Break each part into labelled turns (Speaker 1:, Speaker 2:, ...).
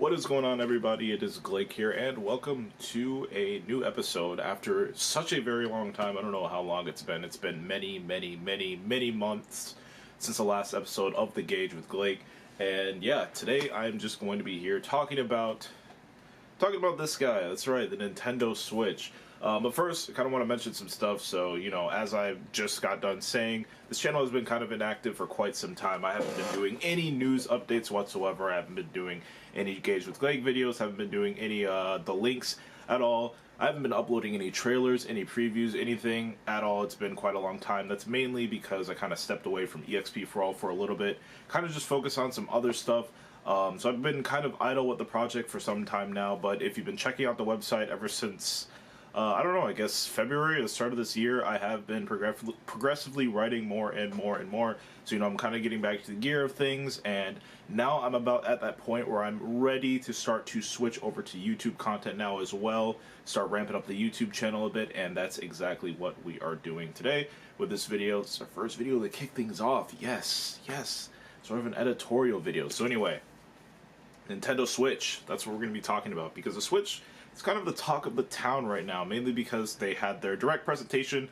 Speaker 1: What is going on, everybody? It is Glake here, and welcome to a new episode after such a very long time. I don't know how long it's been. It's been many months since the last episode of The Gauge with Glake. And yeah, today I'm just going to be here talking about this guy. That's right, the Nintendo Switch. But first, I kind of want to mention some stuff. So, as I just got done saying, this channel has been kind of inactive for quite some time. I haven't been doing any news updates whatsoever. I haven't been doing any Gauge with Glake videos. Haven't been doing any the links at all. I haven't been uploading any trailers, any previews, anything at all. It's been quite a long time. That's mainly because I kind of stepped away from EXP for All for a little bit. Kind of just focus on some other stuff. So I've been kind of idle with the project for some time now, but if you've been checking out the website ever since, I don't know, I guess February, the start of this year, I have been progressively writing more and more. So, I'm kind of getting back to the gear of things, and now I'm about at that point where I'm ready to start to switch over to YouTube content now as well, start ramping up the YouTube channel a bit, and that's exactly what we are doing today with this video. It's our first video to kick things off. Yes, sort of an editorial video. So anyway, Nintendo Switch, that's what we're going to be talking about, because the Switch, it's kind of the talk of the town right now, mainly because they had their direct presentation,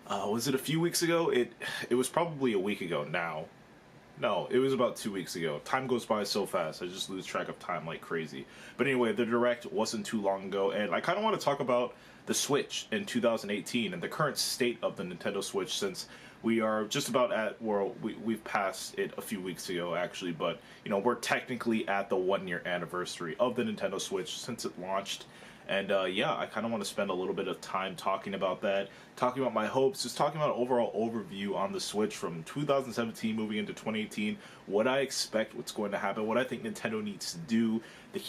Speaker 1: was it a few weeks ago? It was probably a week ago now. No, it was about 2 weeks ago. Time goes by so fast, I just lose track of time like crazy. But anyway, the direct wasn't too long ago, and I kind of want to talk about the Switch in 2018 and the current state of the Nintendo Switch, since we are just about at, well, we've passed it a few weeks ago actually, but we're technically at the 1 year anniversary of the Nintendo Switch since it launched. And yeah, I kind of want to spend a little bit of time talking about that, talking about my hopes, just talking about an overall overview on the Switch from 2017 moving into 2018, what I expect, what's going to happen, what I think Nintendo needs to do to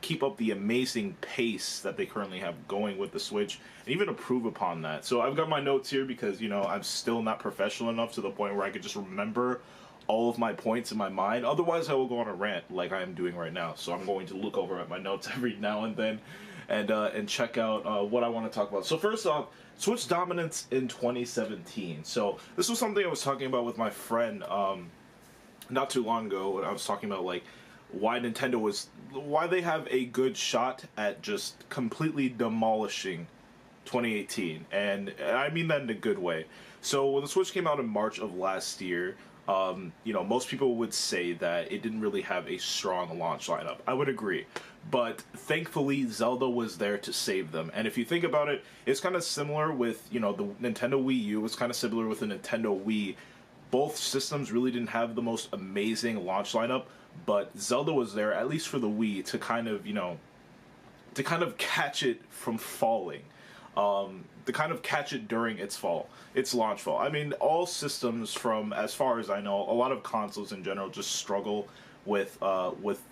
Speaker 1: keep up the amazing pace that they currently have going with the Switch, and even improve upon that. So I've got my notes here because, I'm still not professional enough to the point where I could just remember all of my points in my mind. Otherwise, I will go on a rant like I am doing right now. So I'm going to look over at my notes every now and then and check out what I want to talk about. So first off, Switch dominance in 2017. So this was something I was talking about with my friend not too long ago. I was talking about why they have a good shot at just completely demolishing 2018, and I mean that in a good way. So when the Switch came out in March of last year, most people would say that it didn't really have a strong launch lineup. I would agree. But thankfully, Zelda was there to save them. And if you think about it, it's kind of similar with, the Nintendo Wii U. It's kind of similar with the Nintendo Wii. Both systems really didn't have the most amazing launch lineup, but Zelda was there, at least for the Wii, to kind of catch it from falling. To kind of catch it during its launch fall. I mean, all systems, from as far as I know, a lot of consoles in general just struggle with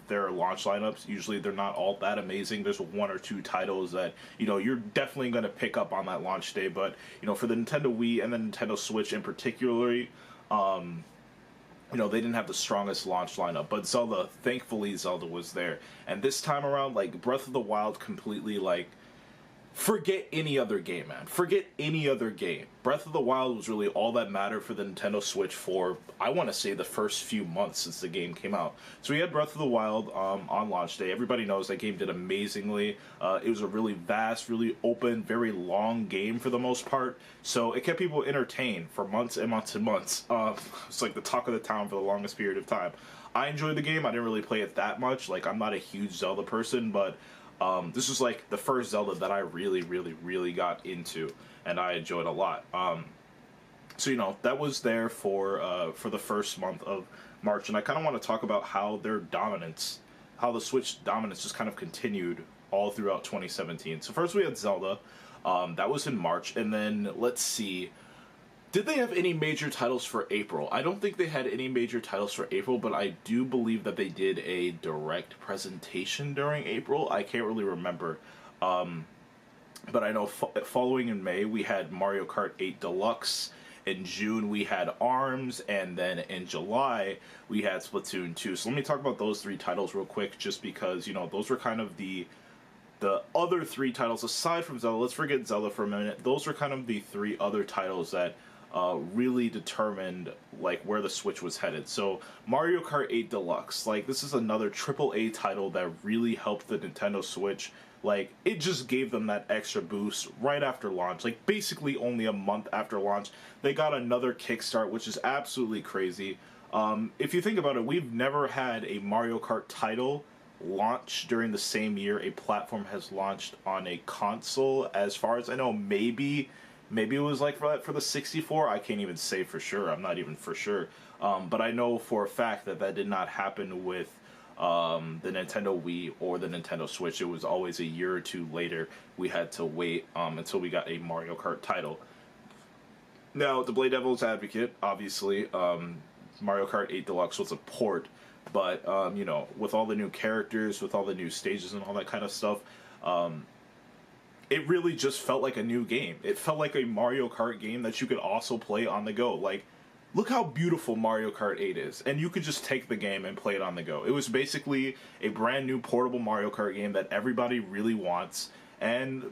Speaker 1: their launch lineups. Usually they're not all that amazing. There's one or two titles that, you're definitely going to pick up on that launch day. But, for the Nintendo Wii and the Nintendo Switch in particular, they didn't have the strongest launch lineup. But Zelda, thankfully, Zelda was there. And this time around, Breath of the Wild completely, forget any other game, man. Forget any other game. Breath of the Wild was really all that mattered for the Nintendo Switch for, I want to say, the first few months since the game came out. So we had Breath of the Wild on launch day. Everybody knows that game did amazingly. It was a really vast, really open, very long game for the most part. So it kept people entertained for months and months and months. It's like the talk of the town for the longest period of time. I enjoyed the game. I didn't really play it that much. I'm not a huge Zelda person, but this was the first Zelda that I really got into, and I enjoyed a lot. So that was there for the first month of March, and I kind of want to talk about how the Switch dominance just kind of continued all throughout 2017. So first we had Zelda, that was in March, and then let's see. Did they have any major titles for April? I don't think they had any major titles for April, but I do believe that they did a direct presentation during April. I can't really remember. But I know following in May, we had Mario Kart 8 Deluxe. In June, we had ARMS. And then in July, we had Splatoon 2. So let me talk about those three titles real quick, just because, those were kind of the other three titles, aside from Zelda. Let's forget Zelda for a minute. Those are kind of the three other titles that really determined like where the Switch was headed. So Mario Kart 8 Deluxe, like this is another AAA title that really helped the Nintendo Switch. Like it just gave them that extra boost right after launch. Like basically only a month after launch, they got another kickstart, which is absolutely crazy. If you think about it, we've never had a Mario Kart title launch during the same year a platform has launched on a console. As far as I know, maybe it was like for the 64. I can't even say for sure. I'm not even for sure. But I know for a fact that that did not happen with the Nintendo Wii or the Nintendo Switch. It was always a year or two later. We had to wait until we got a Mario Kart title. Now, to play devil's advocate, obviously, Mario Kart 8 Deluxe was a port, but you know, with all the new characters, with all the new stages and all that kind of stuff, it really just felt like a new game. It felt like a Mario Kart game that you could also play on the go. Like, look how beautiful Mario Kart 8 is, and you could just take the game and play it on the go. It was basically a brand new portable Mario Kart game that everybody really wants, and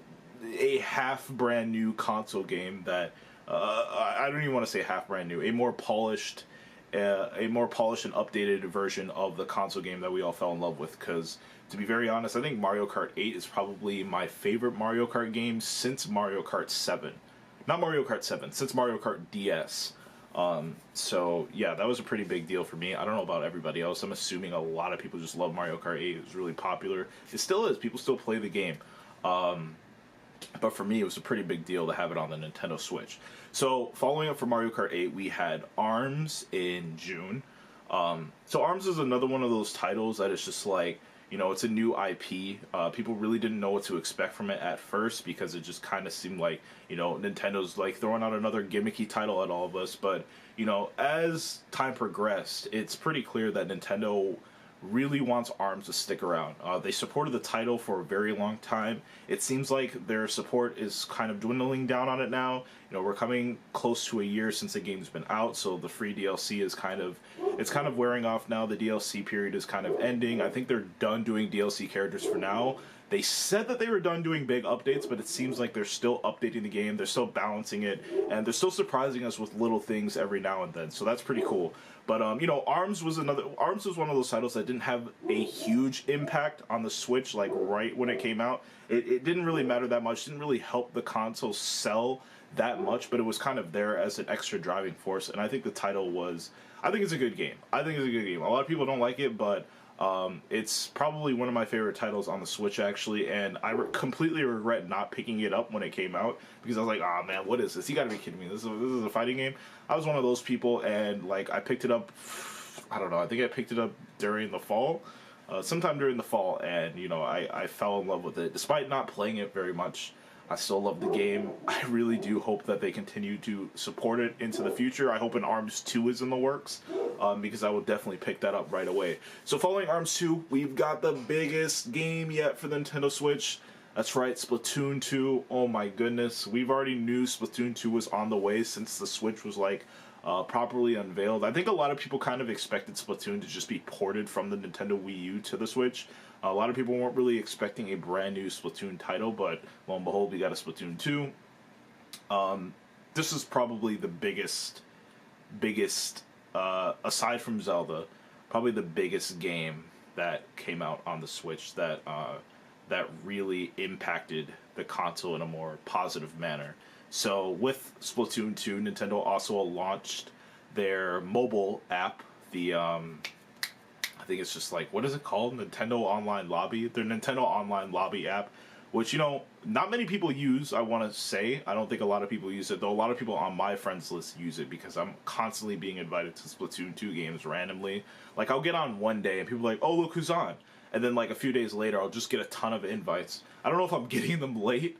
Speaker 1: a half brand new console game that I don't even want to say half brand new, a more polished and updated version of the console game that we all fell in love with. Because to be very honest, I think Mario Kart 8 is probably my favorite Mario Kart game since Mario Kart 7. Not Mario Kart 7, since Mario Kart DS. So yeah, that was a pretty big deal for me. I don't know about everybody else. I'm assuming a lot of people just love Mario Kart 8. It was really popular. It still is. People still play the game. But for me, it was a pretty big deal to have it on the Nintendo Switch. So, following up from Mario Kart 8, we had ARMS in June. So ARMS is another one of those titles that is just like, you know, it's a new IP. People really didn't know what to expect from it at first because it just kind of seemed like, you know, Nintendo's like throwing out another gimmicky title at all of us. But, you know, as time progressed, it's pretty clear that Nintendo really wants ARMS to stick around. They supported the title for a very long time. It seems like their support is kind of dwindling down on it now. You know, we're coming close to a year since the game's been out, so the free DLC is kind of wearing off now. The DLC period is kind of ending. I think they're done doing DLC characters for now. They said that they were done doing big updates, but it seems like they're still updating the game. They're still balancing it, and they're still surprising us with little things every now and then. So that's pretty cool. But you know, ARMS was one of those titles that didn't have a huge impact on the Switch. Like right when it came out, it didn't really matter that much. Didn't really help the console sell that much, but it was kind of there as an extra driving force. And I think the title was. I think it's a good game. A lot of people don't like it, but it's probably one of my favorite titles on the Switch, actually, and I completely regret not picking it up when it came out, because I was like, oh man, what is this? You gotta be kidding me. This is a fighting game? I was one of those people, and like, I picked it up, I don't know, I think I picked it up during the fall, sometime during the fall, and, you know, I fell in love with it. Despite not playing it very much, I still love the game. I really do hope that they continue to support it into the future. I hope an ARMS 2 is in the works, because I will definitely pick that up right away. So following ARMS 2, we've got the biggest game yet for the Nintendo Switch. That's right, Splatoon 2. Oh my goodness. We've already knew Splatoon 2 was on the way since the Switch was like properly unveiled. I think a lot of people kind of expected Splatoon to just be ported from the Nintendo Wii U to the Switch. A lot of people weren't really expecting a brand new Splatoon title, but lo and behold, we got a Splatoon 2. This is probably the biggest, aside from Zelda, probably the biggest game that came out on the Switch that really impacted the console in a more positive manner. So with Splatoon 2, Nintendo also launched their mobile app, I think it's just like, what is it called? Nintendo Online Lobby? Their Nintendo Online Lobby app, which, you know, not many people use, I want to say. I don't think a lot of people use it, though a lot of people on my friends list use it because I'm constantly being invited to Splatoon 2 games randomly. Like, I'll get on one day and people are like, oh, look who's on. And then, like, a few days later, I'll just get a ton of invites. I don't know if I'm getting them late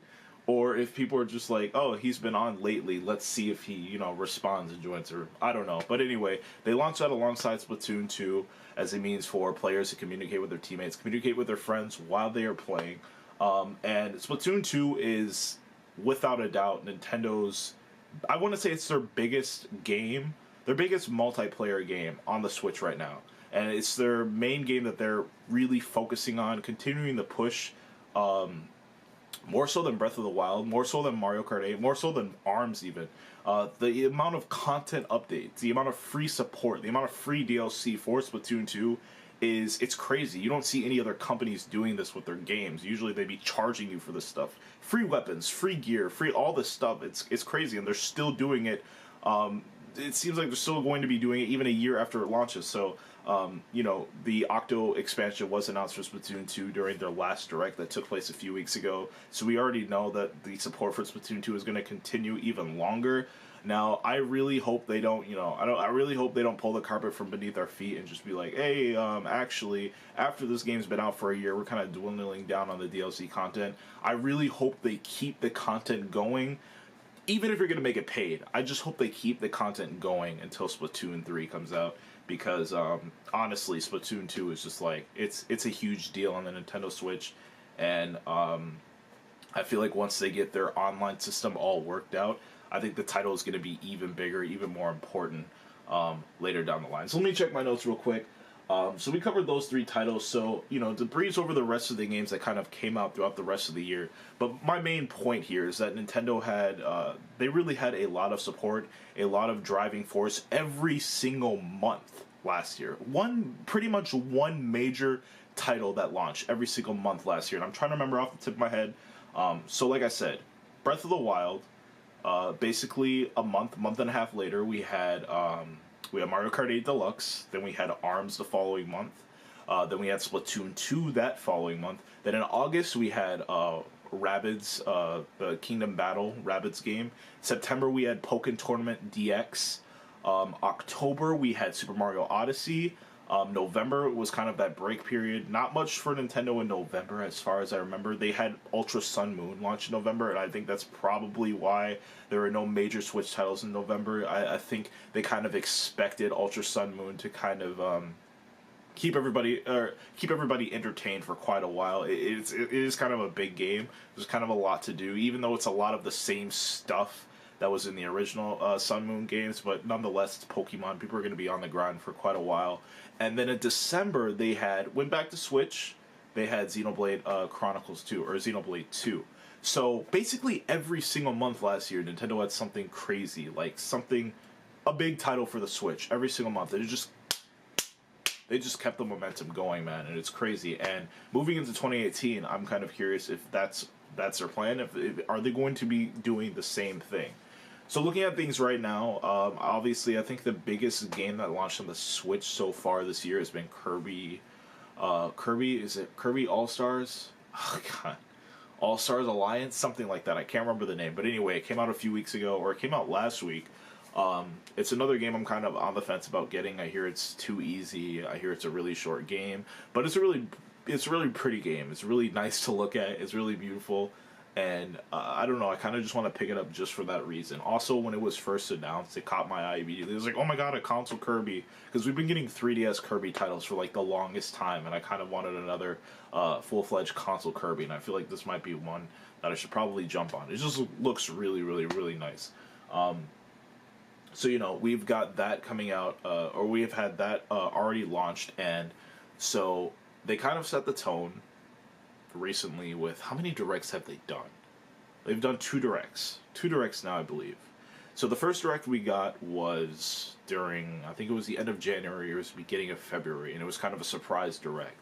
Speaker 1: or if people are just like, oh, he's been on lately, let's see if he, you know, responds and joins her. I don't know. But anyway, they launched that alongside Splatoon 2 as a means for players to communicate with their teammates, communicate with their friends while they are playing. And Splatoon 2 is, without a doubt, Nintendo's, I want to say it's their biggest game, their biggest multiplayer game on the Switch right now. And it's their main game that they're really focusing on, continuing to push more so than Breath of the Wild, more so than Mario Kart 8, more so than ARMS even. The amount of content updates, the amount of free support, the amount of free DLC for Splatoon 2 it's crazy. You don't see any other companies doing this with their games. Usually they'd be charging you for this stuff. Free weapons, free gear, free all this stuff. It's crazy, and they're still doing it. It seems like they're still going to be doing it even a year after it launches. So, the Octo expansion was announced for Splatoon 2 during their last Direct that took place a few weeks ago. So we already know that the support for Splatoon 2 is going to continue even longer. Now, I really hope they don't, I really hope they don't pull the carpet from beneath our feet and just be like, hey, actually, after this game's been out for a year, we're kind of dwindling down on the DLC content. I really hope they keep the content going, even if you're going to make it paid. I just hope they keep the content going until Splatoon 3 comes out, because, honestly, Splatoon 2 is just like, it's a huge deal on the Nintendo Switch, and, I feel like once they get their online system all worked out, I think the title is going to be even bigger, even more important later down the line. So let me check my notes real quick. So we covered those 3 titles. So, to breeze over the rest of the games that kind of came out throughout the rest of the year. But my main point here is that Nintendo they really had a lot of support, a lot of driving force every single month last year. Pretty much one major title that launched every single month last year. And I'm trying to remember off the tip of my head. So like I said, Breath of the Wild. Basically a month and a half later, we had Mario Kart 8 Deluxe. Then we had ARMS the following month. Then we had Splatoon 2 that following month. Then in August we had Rabbids, the Kingdom Battle Rabbids game. September we had Pokken Tournament DX. October we had Super Mario Odyssey. November was kind of that break period. Not much for Nintendo in November, as far as I remember. They had Ultra Sun Moon launch in November, and I think that's probably why there were no major Switch titles in November. I think they kind of expected Ultra Sun Moon to kind of keep everybody entertained for quite a while. It is kind of a big game. There's kind of a lot to do, even though it's a lot of the same stuff that was in the original Sun Moon games, but nonetheless, it's Pokemon. People are going to be on the grind for quite a while. And then in December, they went back to Switch. They had Xenoblade Chronicles 2, or Xenoblade 2. So basically every single month last year, Nintendo had something crazy, like a big title for the Switch every single month. They just kept the momentum going, man, and it's crazy. And moving into 2018, I'm kind of curious if that's their plan. Are they going to be doing the same thing? So looking at things right now, obviously I think the biggest game that launched on the Switch so far this year has been Kirby. Is it Kirby All-Stars? Oh, God. All-Stars Alliance? Something like that. I can't remember the name. But anyway, it came out a few weeks ago, or it came out last week. It's another game I'm kind of on the fence about getting. I hear it's too easy. I hear it's a really short game. But it's a really pretty game. It's really nice to look at. It's really beautiful. And I don't know, I kind of just want to pick it up just for that reason. Also, when it was first announced, it caught my eye immediately. It was like, oh my god, a console Kirby. Because we've been getting 3DS Kirby titles for like the longest time, and I kind of wanted another full-fledged console Kirby, and I feel like this might be one that I should probably jump on. It just looks really, really, really nice. So, we've got that coming out, or we have had that already launched, and so they kind of set the tone recently with how many directs have they done? They've done 2 directs. 2 directs now, I believe. So the first direct we got was during, I think it was the end of January or it was the beginning of February, and it was kind of a surprise direct.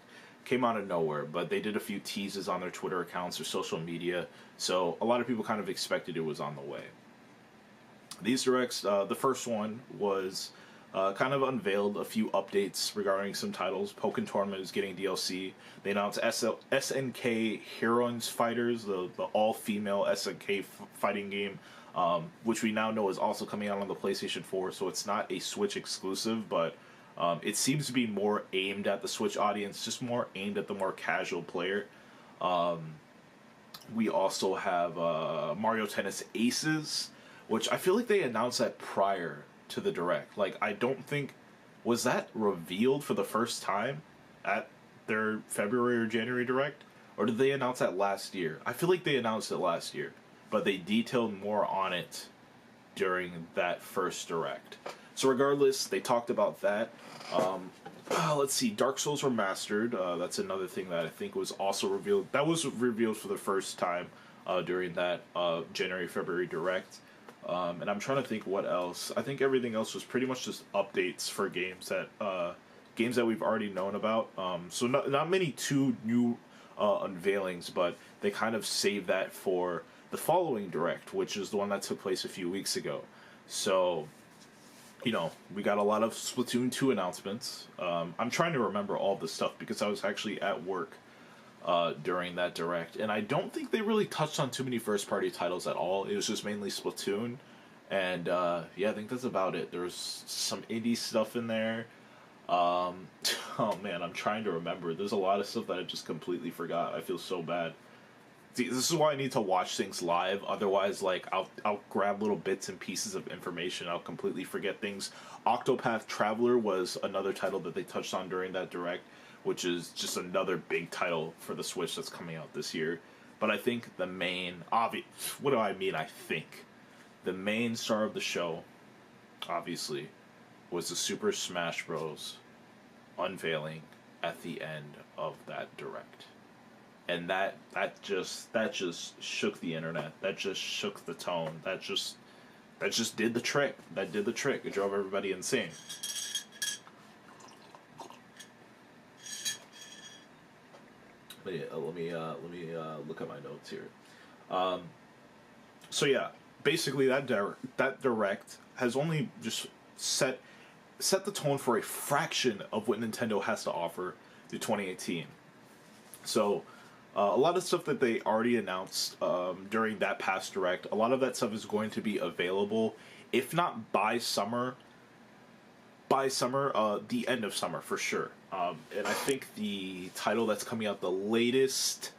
Speaker 1: Came out of nowhere, but they did a few teases on their Twitter accounts or social media, so a lot of people kind of expected it was on the way. These directs, the first one was kind of unveiled a few updates regarding some titles. Pokken Tournament is getting DLC. They announced SNK Heroines Fighters, the all-female SNK fighting game, which we now know is also coming out on the PlayStation 4, so it's not a Switch exclusive, but it seems to be more aimed at the Switch audience, just more aimed at the more casual player. We also have Mario Tennis Aces, which I feel like they announced that prior to the direct. Like, I don't think, was that revealed for the first time at their February or January direct, or did they announce that last year? I feel like they announced it last year, but they detailed more on it during that first direct. So regardless, they talked about that. Let's see, Dark Souls Remastered, that's another thing that I think was also revealed. That was revealed for the first time during that January-February Direct. And I'm trying to think what else. I think everything else was pretty much just updates for games that we've already known about. So not many too new unveilings, but they kind of saved that for the following Direct, which is the one that took place a few weeks ago. So, we got a lot of Splatoon 2 announcements. I'm trying to remember all this stuff because I was actually at work during that Direct, and I don't think they really touched on too many first-party titles at all. It was just mainly Splatoon, and I think that's about it. There's some indie stuff in there. Oh man, I'm trying to remember. There's a lot of stuff that I just completely forgot. I feel so bad. See, this is why I need to watch things live. Otherwise, I'll grab little bits and pieces of information. I'll completely forget things. Octopath Traveler was another title that they touched on during that Direct, which is just another big title for the Switch that's coming out this year. But I think the main, what do I mean? I think the main star of the show, obviously, was the Super Smash Bros. Unveiling at the end of that Direct. And that just shook the internet. That just shook the tone. That just did the trick. That did the trick. It drove everybody insane. Let me look at my notes here. So yeah, basically that Direct has only just set the tone for a fraction of what Nintendo has to offer through 2018. So, a lot of stuff that they already announced during that past Direct, a lot of that stuff is going to be available, if not by summer, the end of summer for sure. And I think the title that's coming out the latest,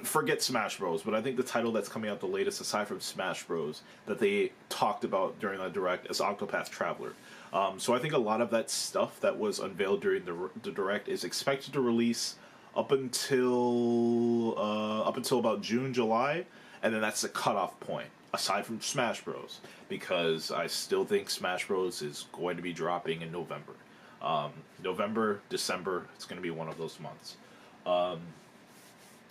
Speaker 1: forget Smash Bros, but I think the title that's coming out the latest, aside from Smash Bros, that they talked about during that Direct is Octopath Traveler. So I think a lot of that stuff that was unveiled during the Direct is expected to release up until about June, July, and then that's the cutoff point, aside from Smash Bros, because I still think Smash Bros is going to be dropping in November. November, December, it's going to be one of those months.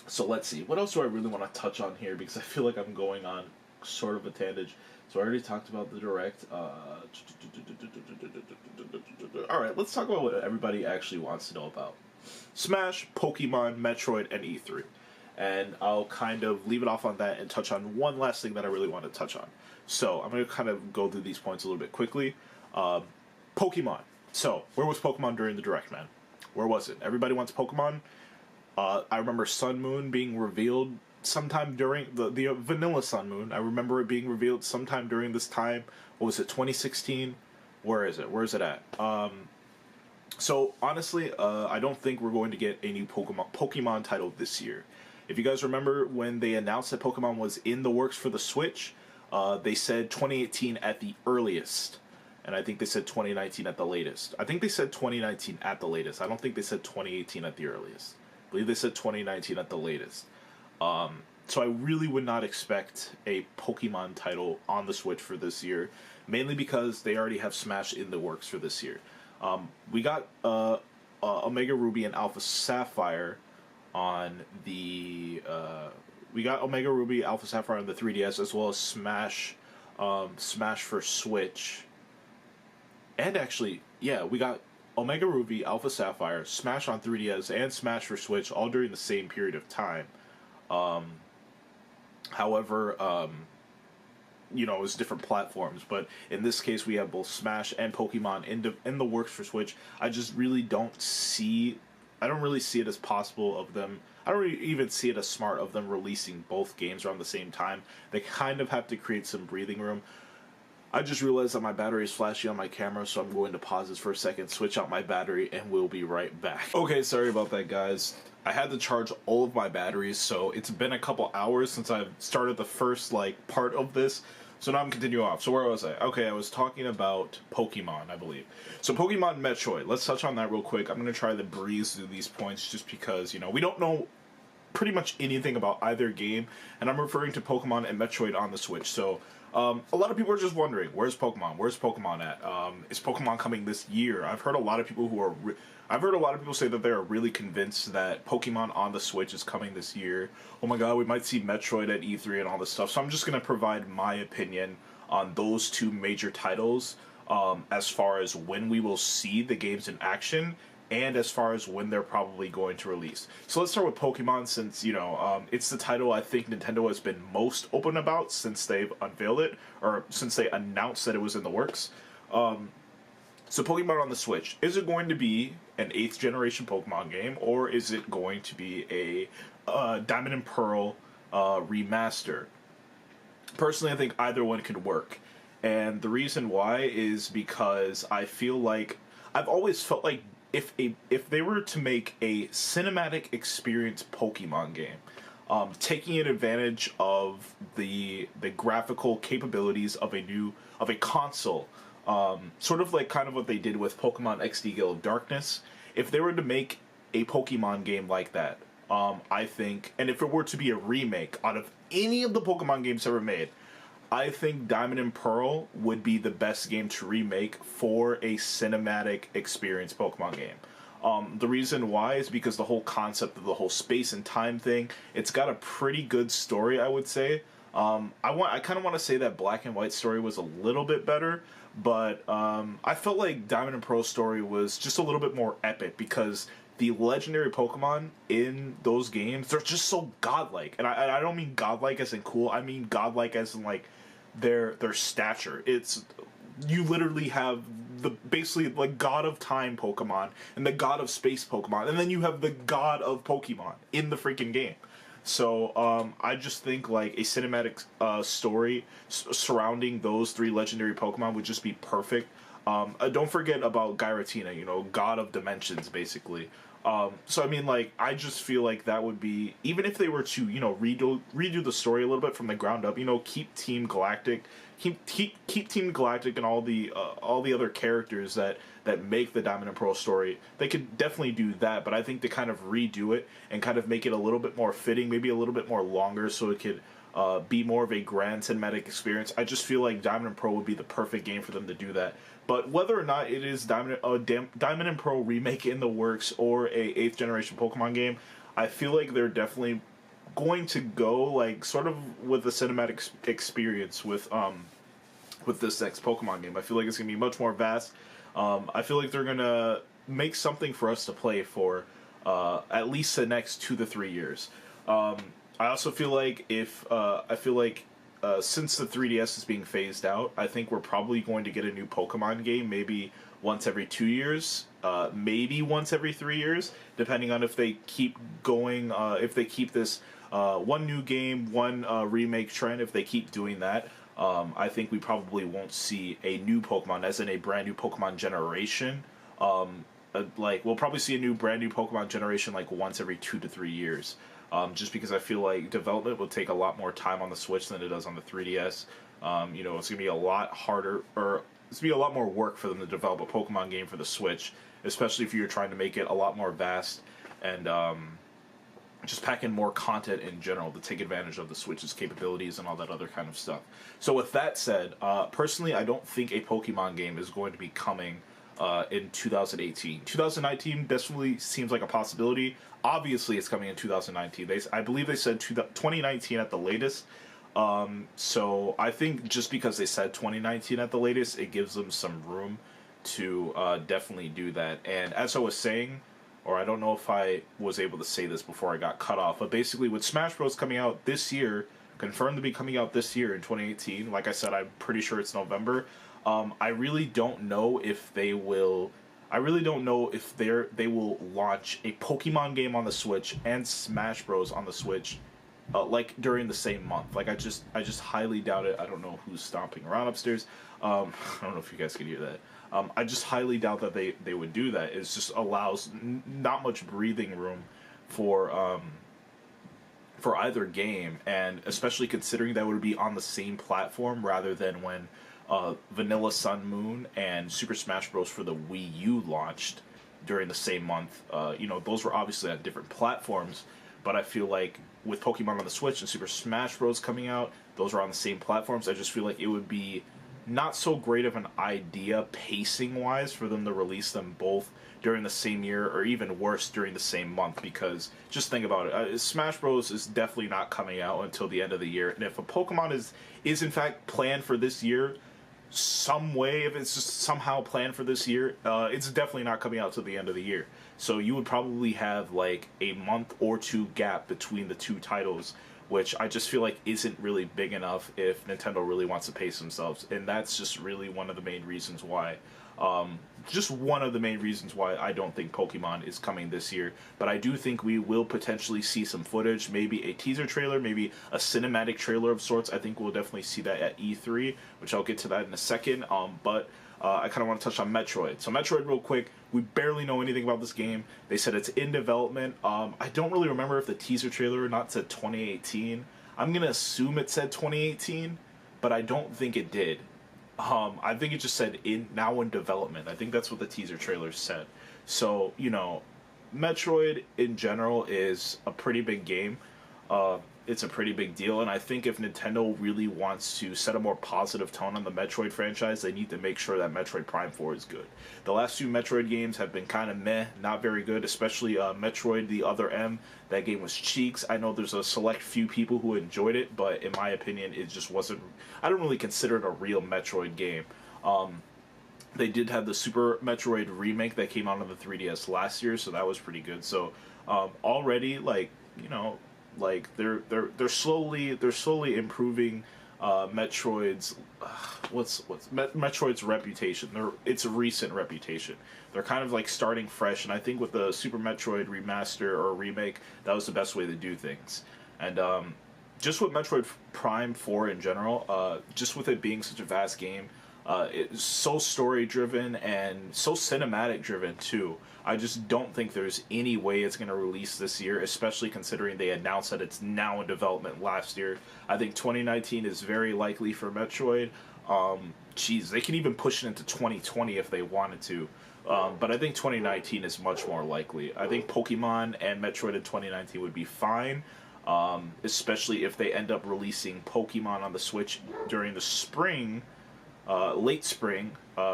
Speaker 1: So let's see. What else do I really want to touch on here? Because I feel like I'm going on sort of a tangent. So I already talked about the Direct. Alright, let's talk about what everybody actually wants to know about. Smash, Pokemon, Metroid, and E3. And I'll kind of leave it off on that and touch on one last thing that I really want to touch on. So I'm going to kind of go through these points a little bit quickly. Pokemon. So, where was Pokemon during the Direct, man? Where was it? Everybody wants Pokemon. I remember Sun Moon being revealed sometime during the vanilla Sun Moon. I remember it being revealed sometime during this time. What was it, 2016? Where is it? Where is it at? So honestly, I don't think we're going to get a new Pokemon title this year. If you guys remember when they announced that Pokemon was in the works for the Switch, they said 2018 at the earliest. And I think they said 2019 at the latest. I think they said 2019 at the latest. I don't think they said 2018 at the earliest. I believe they said 2019 at the latest. So I really would not expect a Pokemon title on the Switch for this year, mainly because they already have Smash in the works for this year. We got Omega Ruby and Alpha Sapphire on the we got Omega Ruby, Alpha Sapphire on the 3DS, as well as Smash for Switch. And actually, yeah, we got Omega Ruby, Alpha Sapphire, Smash on 3DS, and Smash for Switch all during the same period of time. However, it was different platforms, but in this case we have both Smash and Pokemon in the works for Switch. I don't really see it as possible of them. I don't really even see it as smart of them releasing both games around the same time. They kind of have to create some breathing room. I just realized that my battery is flashy on my camera, so I'm going to pause this for a second, switch out my battery, and we'll be right back. Okay, sorry about that, guys. I had to charge all of my batteries, so it's been a couple hours since I've started the first, part of this. So now I'm continuing off. So where was I? Okay, I was talking about Pokemon, I believe. So Pokemon Metroid. Let's touch on that real quick. I'm going to try to breeze through these points just because, we don't know pretty much anything about either game. And I'm referring to Pokemon and Metroid on the Switch. So A lot of people are just wondering, where's Pokemon? Where's Pokemon at? Is Pokemon coming this year? I've heard a lot of people I've heard a lot of people say that they are really convinced that Pokemon on the Switch is coming this year. Oh my god, we might see Metroid at E3 and all this stuff. So I'm just going to provide my opinion on those two major titles, as far as when we will see the games in action, and as far as when they're probably going to release. So let's start with Pokemon, since, it's the title I think Nintendo has been most open about since they've unveiled it, or since they announced that it was in the works. So Pokemon on the Switch, is it going to be an 8th generation Pokemon game, or is it going to be a Diamond and Pearl remaster? Personally, I think either one could work. And the reason why is because I feel like, I've always felt like if they were to make a cinematic experience Pokemon game, taking advantage of the graphical capabilities of a console, sort of like kind of what they did with Pokemon XD Gale of Darkness. If they were to make a Pokemon game like that, I think, and if it were to be a remake out of any of the Pokemon games ever made, I think Diamond and Pearl would be the best game to remake for a cinematic experience Pokemon game. The reason why is because the whole concept of the whole space and time thing, it's got a pretty good story, I would say. I kind of want to say that Black and White story was a little bit better, but I felt like Diamond and Pearl's story was just a little bit more epic, because the legendary Pokemon in those games, they're just so godlike. And I don't mean godlike as in cool, I mean godlike as in like their stature. It's, you literally have the basically like God of Time Pokemon and the God of Space Pokemon, and then you have the God of Pokemon in the freaking game. So I just think like a cinematic story surrounding those 3 legendary Pokemon would just be perfect. Don't forget about Giratina, God of Dimensions, basically. So I mean, like, I just feel like that would be, even if they were to, redo the story a little bit from the ground up, keep Team Galactic, keep Team Galactic and all the other characters that make the Diamond and Pearl story. They could definitely do that, but I think to kind of redo it and kind of make it a little bit more fitting, maybe a little bit more longer, so it could be more of a grand cinematic experience. I just feel like Diamond and Pearl would be the perfect game for them to do that. But whether or not it is Diamond and Pearl remake in the works or a 8th generation Pokemon game, I feel like they're definitely going to go like sort of with the cinematic experience with this next Pokemon game. I feel like it's gonna be much more vast. I feel like they're gonna make something for us to play for at least the next 2 to 3 years. I also feel like since the 3DS is being phased out, I think we're probably going to get a new Pokemon game maybe once every 2 years, maybe once every 3 years, depending on if they keep going, if they keep this one new game, one remake trend, if they keep doing that. I think we probably won't see a new Pokemon, as in a brand new Pokemon generation. We'll probably see a brand new Pokemon generation like once every 2 to 3 years. Just because I feel like development will take a lot more time on the Switch than it does on the 3DS. It's going to be a lot harder, or it's going to be a lot more work for them to develop a Pokemon game for the Switch, especially if you're trying to make it a lot more vast and just pack in more content in general to take advantage of the Switch's capabilities and all that other kind of stuff. So with that said, personally, I don't think a Pokemon game is going to be coming in 2018. 2019 definitely seems like a possibility. Obviously, it's coming in 2019. I believe they said 2019 at the latest. So I think just because they said 2019 at the latest, it gives them some room to definitely do that. And as I was saying, or I don't know if I was able to say this before I got cut off, but basically with Smash Bros. Coming out this year, confirmed to be coming out this year in 2018, like I said, I'm pretty sure it's November. I really don't know if they will. I really don't know if they will launch a Pokemon game on the Switch and Smash Bros. On the Switch, like during the same month. Like I just highly doubt it. I don't know who's stomping around upstairs. I don't know if you guys can hear that. I just highly doubt that they would do that. It just allows not much breathing room for either game, and especially considering that would be on the same platform rather than when Vanilla Sun Moon and Super Smash Bros. For the Wii U launched during the same month. Those were obviously on different platforms, but I feel like with Pokemon on the Switch and Super Smash Bros. Coming out, those are on the same platforms. I just feel like it would be not so great of an idea pacing wise for them to release them both during the same year, or even worse, during the same month, because just think about it, Smash Bros is definitely not coming out until the end of the year, and if a Pokemon is in fact planned for this year some way, if it's just somehow planned for this year, it's definitely not coming out till the end of the year. So you would probably have like a month or two gap between the two titles, which I just feel like isn't really big enough if Nintendo really wants to pace themselves. And that's just really one of the main reasons why, I don't think Pokemon is coming this year. But I do think we will potentially see some footage, maybe a teaser trailer, maybe a cinematic trailer of sorts. I think we'll definitely see that at E3, which I'll get to that in a second. I kind of want to touch on Metroid. So Metroid real quick, we barely know anything about this game. They said it's in development. I don't really remember if the teaser trailer or not said 2018. I'm going to assume it said 2018, but I don't think it did. I think it just said now in development. I think that's what the teaser trailer said. So, Metroid in general is a pretty big game. It's a pretty big deal, and I think if Nintendo really wants to set a more positive tone on the Metroid franchise, they need to make sure that Metroid Prime 4 is good. The last two Metroid games have been kind of meh, not very good, especially Metroid The Other M. That game was cheeks. I know there's a select few people who enjoyed it, but in my opinion, it just wasn't... I don't really consider it a real Metroid game. They did have the Super Metroid remake that came out on the 3DS last year, so that was pretty good. So already, they're slowly improving Metroid's Metroid's reputation. Its recent reputation. They're kind of like starting fresh, and I think with the Super Metroid remaster or remake, that was the best way to do things. And just with Metroid Prime 4 in general, just with it being such a vast game, it's so story driven and so cinematic driven too. I just don't think there's any way it's going to release this year, especially considering they announced that it's now in development last year. I think 2019 is very likely for Metroid. They can even push it into 2020 if they wanted to. But I think 2019 is much more likely. I think Pokemon and Metroid in 2019 would be fine, especially if they end up releasing Pokemon on the Switch during the spring, late spring,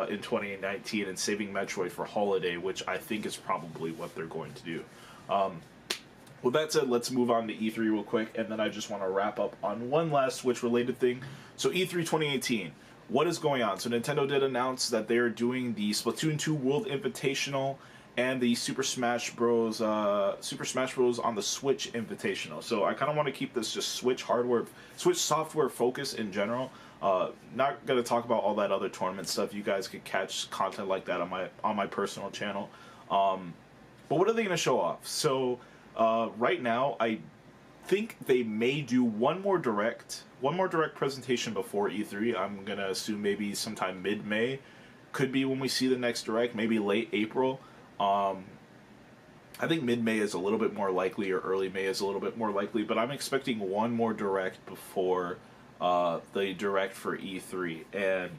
Speaker 1: in 2019, and saving Metroid for holiday, which I think is probably what they're going to do. With that said, let's move on to E3 real quick, and then I just want to wrap up on one last Switch-related thing. So E3 2018, what is going on? So Nintendo did announce that they're doing the Splatoon 2 World Invitational and the Super Smash Bros. On the Switch Invitational. So I kind of want to keep this just Switch software focus in general. Not gonna talk about all that other tournament stuff. You guys could catch content like that on my personal channel. But what are they gonna show off? So right now, I think they may do one more direct presentation before E3. I'm gonna assume maybe sometime mid-May. Could be when we see the next direct. Maybe late April. I think mid-May is a little bit more likely, or early May is a little bit more likely. But I'm expecting one more direct before the direct for E3. And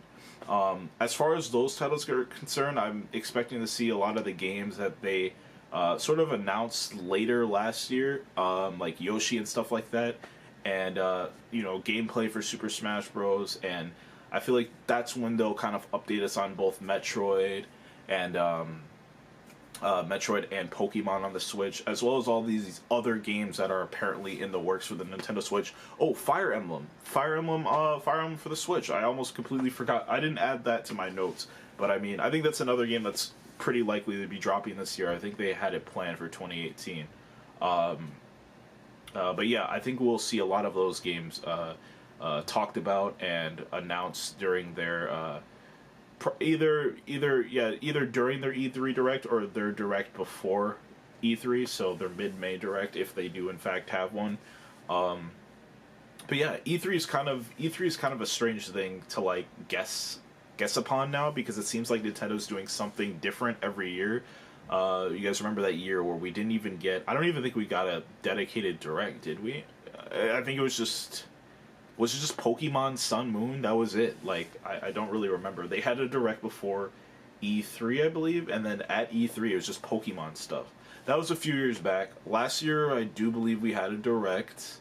Speaker 1: as far as those titles are concerned, I'm expecting to see a lot of the games that they sort of announced later last year, like Yoshi and stuff like that, and gameplay for Super Smash Bros. And I feel like that's when they'll kind of update us on both Metroid and Pokemon on the Switch, as well as all these other games that are apparently in the works for the Nintendo Switch. Oh, Fire Emblem for the Switch. I almost completely forgot. I didn't add that to my notes, but I mean, I think that's another game that's pretty likely to be dropping this year. I think they had it planned for 2018. But yeah, I think we'll see a lot of those games talked about and announced during their either during their E3 direct or their direct before E3, so their mid-May direct if they do in fact have one. But yeah, E3 is kind of a strange thing to like guess upon now, because it seems like Nintendo's doing something different every year. You guys remember that year where we didn't even get... I don't even think we got a dedicated direct, did we? I think it was just... Was it just Pokemon Sun Moon? That was it. Like, I don't really remember. They had a direct before E3, I believe, and then at E3 it was just Pokemon stuff. That was a few years back. Last year, I do believe we had a direct.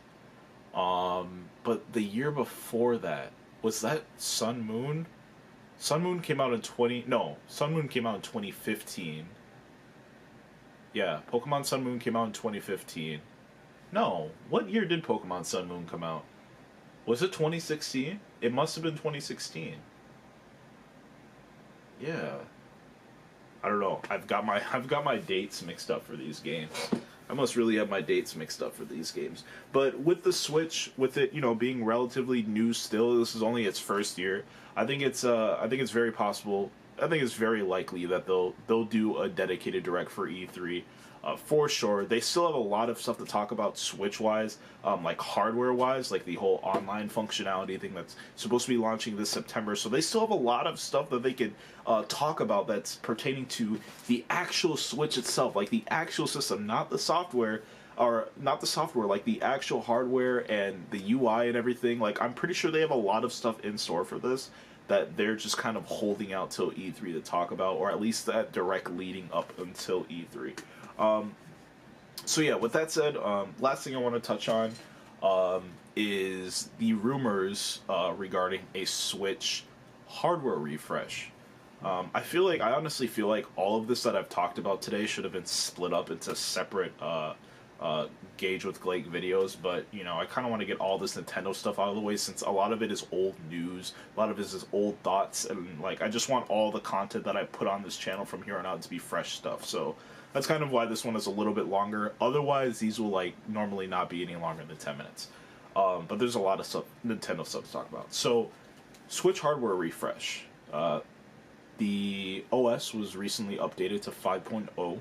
Speaker 1: But the year before that, was that Sun Moon? Sun Moon came out in Sun Moon came out in 2015. Yeah, Pokemon Sun Moon came out in 2015. No, what year did Pokemon Sun Moon come out? Was it 2016? It must have been 2016. Yeah. I don't know. I've got my dates mixed up for these games. I must really have my dates mixed up for these games. But with the Switch, with it, being relatively new still, this is only its first year. I think it's very possible. I think it's very likely that they'll do a dedicated direct for E3. For sure. They still have a lot of stuff to talk about Switch-wise, like hardware-wise, like the whole online functionality thing that's supposed to be launching this September. So they still have a lot of stuff that they could talk about that's pertaining to the actual Switch itself, like the actual system, not the software, like the actual hardware and the UI and everything. Like, I'm pretty sure they have a lot of stuff in store for this that they're just kind of holding out till E3 to talk about, or at least that direct leading up until E3. So yeah, with that said, last thing I want to touch on is the rumors regarding a Switch hardware refresh. I honestly feel like all of this that I've talked about today should have been split up into separate Gauge with Glake videos, but I kind of want to get all this Nintendo stuff out of the way, since a lot of it is old news, a lot of it is old thoughts, and I just want all the content that I put on this channel from here on out to be fresh stuff. So that's kind of why this one is a little bit longer. Otherwise, these will normally not be any longer than 10 minutes. But there's a lot of Nintendo stuff to talk about. So, Switch hardware refresh. The OS was recently updated to 5.0.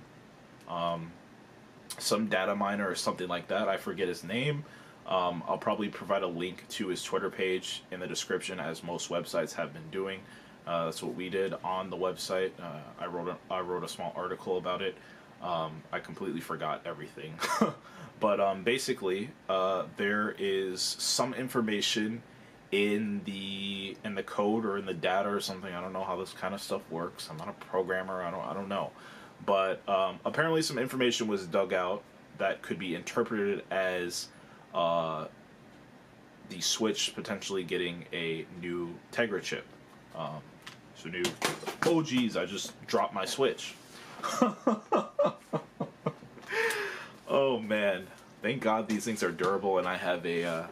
Speaker 1: Some data miner or something like that. I forget his name. I'll probably provide a link to his Twitter page in the description, as most websites have been doing. That's what we did on the website. I wrote a small article about it. I completely forgot everything. But basically, there is some information in the code or in the data or something. I don't know how this kind of stuff works. I'm not a programmer. I don't know. But apparently some information was dug out that could be interpreted as the Switch potentially getting a new Tegra chip. Oh geez, I just dropped my Switch. Oh man, thank God these things are durable, and I have a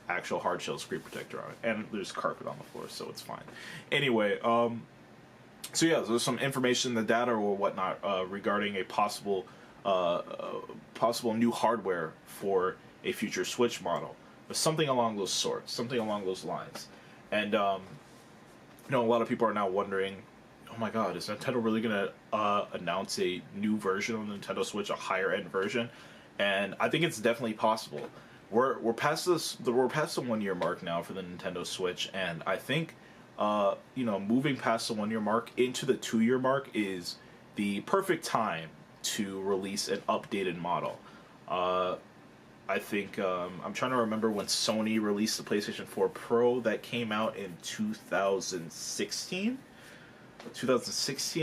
Speaker 1: actual hard shell screen protector on it, and there's carpet on the floor, so it's fine. Anyway, so yeah, there's some information, the data or whatnot, regarding a possible new hardware for a future Switch model, but something along those sorts, something along those lines, and a lot of people are now wondering, oh my God, is Nintendo really gonna announce a new version of the Nintendo Switch, a higher end version? And I think it's definitely possible. We're past the 1 year mark now for the Nintendo Switch, and I think moving past the 1 year mark into the 2 year mark is the perfect time to release an updated model. I think I'm trying to remember when Sony released the PlayStation 4 Pro. That came out in 2016,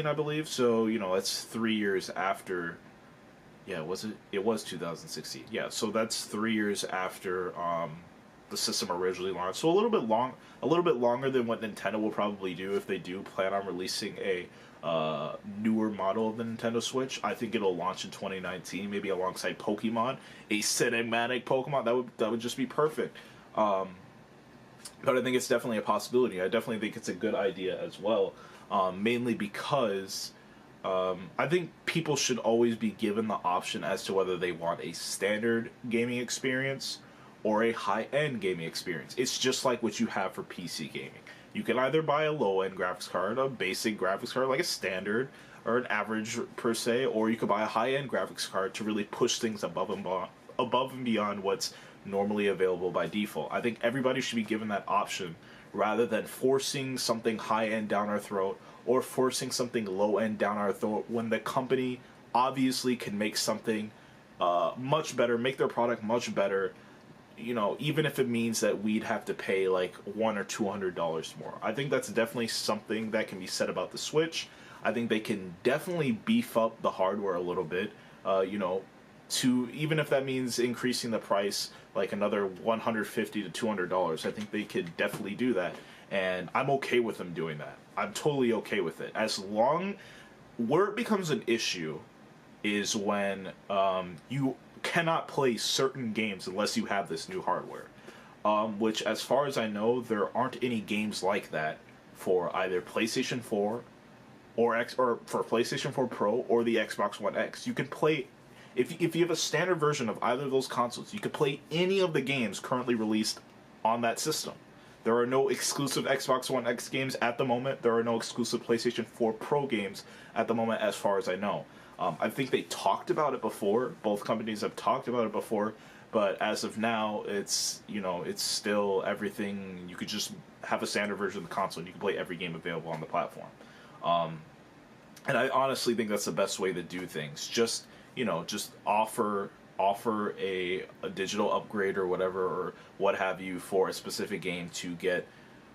Speaker 1: I believe. So that's 3 years after. Yeah, was it? It was 2016. Yeah, so that's 3 years after the system originally launched. So a little bit longer than what Nintendo will probably do if they do plan on releasing a newer model of the Nintendo Switch. I think it'll launch in 2019, maybe alongside Pokemon, a cinematic Pokemon. That would just be perfect. But I think it's definitely a possibility. I definitely think it's a good idea as well, mainly because I think people should always be given the option as to whether they want a standard gaming experience or a high-end gaming experience. It's just like what you have for PC gaming. You can either buy a low-end graphics card, a basic graphics card like a standard or an average per se, or you could buy a high-end graphics card to really push things above and beyond what's normally available by default. I think everybody should be given that option rather than forcing something high-end down our throat or forcing something low-end down our throat when the company obviously can make something much better, make their product much better, even if it means that we'd have to pay like $100 or $200 more. I think that's definitely something that can be said about the Switch. I think they can definitely beef up the hardware a little bit. to, even if that means increasing the price like another $150 to $200, I think they could definitely do that, and I'm okay with them doing that. I'm totally okay with it. As long, where it becomes an issue is when you cannot play certain games unless you have this new hardware. Which, as far as I know, there aren't any games like that for either PlayStation 4 or for PlayStation 4 Pro or the Xbox One X. You can play, if you have a standard version of either of those consoles, you can play any of the games currently released on that system. There are no exclusive Xbox One X games at the moment. There are no exclusive PlayStation 4 Pro games at the moment, as far as I know. I think they talked about it before. Both companies have talked about it before, but as of now, it's, you know, it's still everything. You could just have a standard version of the console, and you can play every game available on the platform. And I honestly think that's the best way to do things. Just, you know, just offer a digital upgrade or whatever, or what have you, for a specific game to get.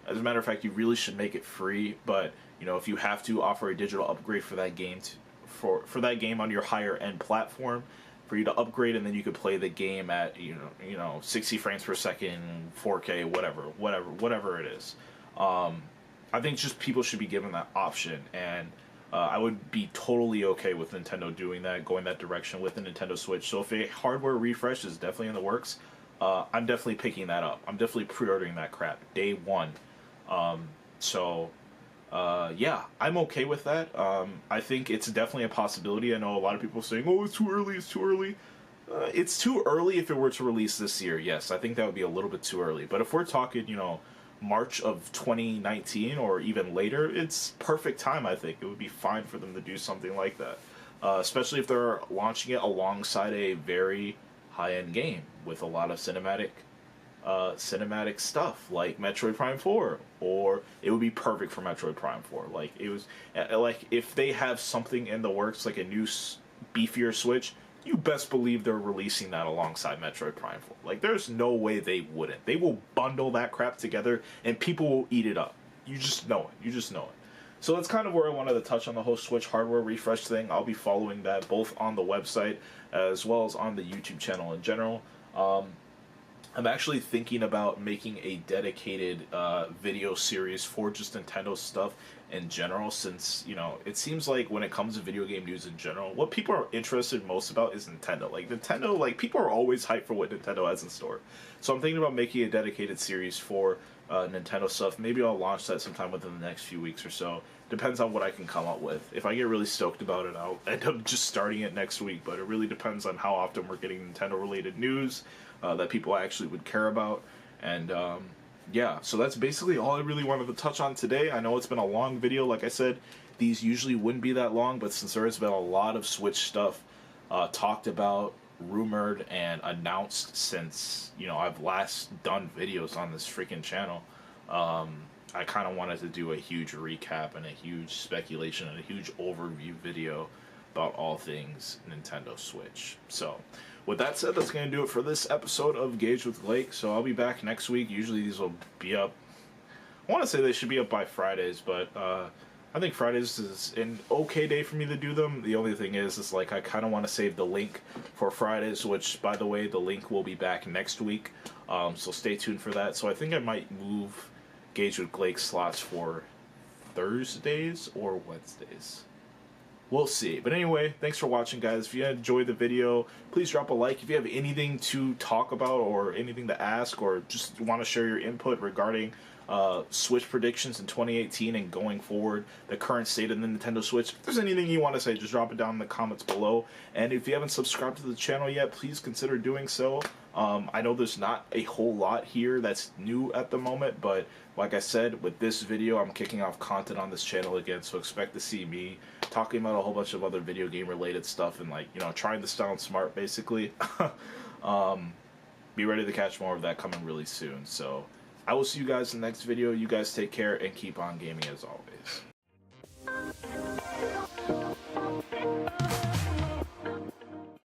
Speaker 1: As a matter of fact, you really should make it free, but, you know, if you have to offer a digital upgrade for that game for that game on your higher end platform, for you to upgrade, and then you could play the game at, you know 60 frames per second, 4K, whatever it is. I think just people should be given that option, and I would be totally okay with Nintendo doing that, going that direction with the Nintendo Switch. So if a hardware refresh is definitely in the works, I'm definitely picking that up. I'm definitely pre-ordering that crap day one. Yeah, I'm okay with that. I think it's definitely a possibility. I know a lot of people saying, "Oh, it's too early. It's too early." It's too early if it were to release this year. Yes, I think that would be a little bit too early. But if we're talking, you know, March of 2019 or even later, it's perfect time. I think it would be fine for them to do something like that, especially if they're launching it alongside a very high-end game with a lot of cinematic stuff like Metroid Prime 4, or it would be perfect for Metroid Prime 4. Like, it was, like, if they have something in the works, like a new beefier Switch, you best believe they're releasing that alongside Metroid Prime 4. Like, there's no way they wouldn't. They will bundle that crap together, and people will eat it up. You just know it. You just know it. So that's kind of where I wanted to touch on the whole Switch hardware refresh thing. I'll be following that both on the website as well as on the YouTube channel in general. I'm actually thinking about making a dedicated video series for just Nintendo stuff in general, since, you know, it seems like when it comes to video game news in general, what people are interested most about is Nintendo. Like, Nintendo, like, people are always hyped for what Nintendo has in store. So I'm thinking about making a dedicated series for Nintendo stuff. Maybe I'll launch that sometime within the next few weeks or so. Depends on what I can come up with. If I get really stoked about it, I'll end up just starting it next week, but it really depends on how often we're getting Nintendo-related news that people actually would care about. And yeah, so that's basically all I really wanted to touch on today. I know it's been a long video. Like I said, these usually wouldn't be that long, but since there has been a lot of Switch stuff talked about, rumored, and announced since, you know, I've last done videos on this freaking channel, I kind of wanted to do a huge recap and a huge speculation and a huge overview video about all things Nintendo Switch. So, with that said, that's going to do it for this episode of Gauge with Blake. So I'll be back next week. Usually these will be up, I want to say they should be up by Fridays, but I think Fridays is an okay day for me to do them. The only thing is like, I kind of want to save the link for Fridays, which, by the way, the link will be back next week. So stay tuned for that. So I think I might move Gauge with Blake slots for Thursdays or Wednesdays. We'll see. But anyway, thanks for watching, guys. If you enjoyed the video, please drop a like. If you have anything to talk about or anything to ask, or just want to share your input regarding Switch predictions in 2018 and going forward, the current state of the Nintendo Switch, if there's anything you want to say, just drop it down in the comments below. And if you haven't subscribed to the channel yet, please consider doing so. I know there's not a whole lot here that's new at the moment, but like I said, with this video, I'm kicking off content on this channel again, so expect to see me talking about a whole bunch of other video game related stuff and, like, you know, trying to sound smart, basically. Be ready to catch more of that coming really soon. So I will see you guys in the next video. You guys take care and keep on gaming as always.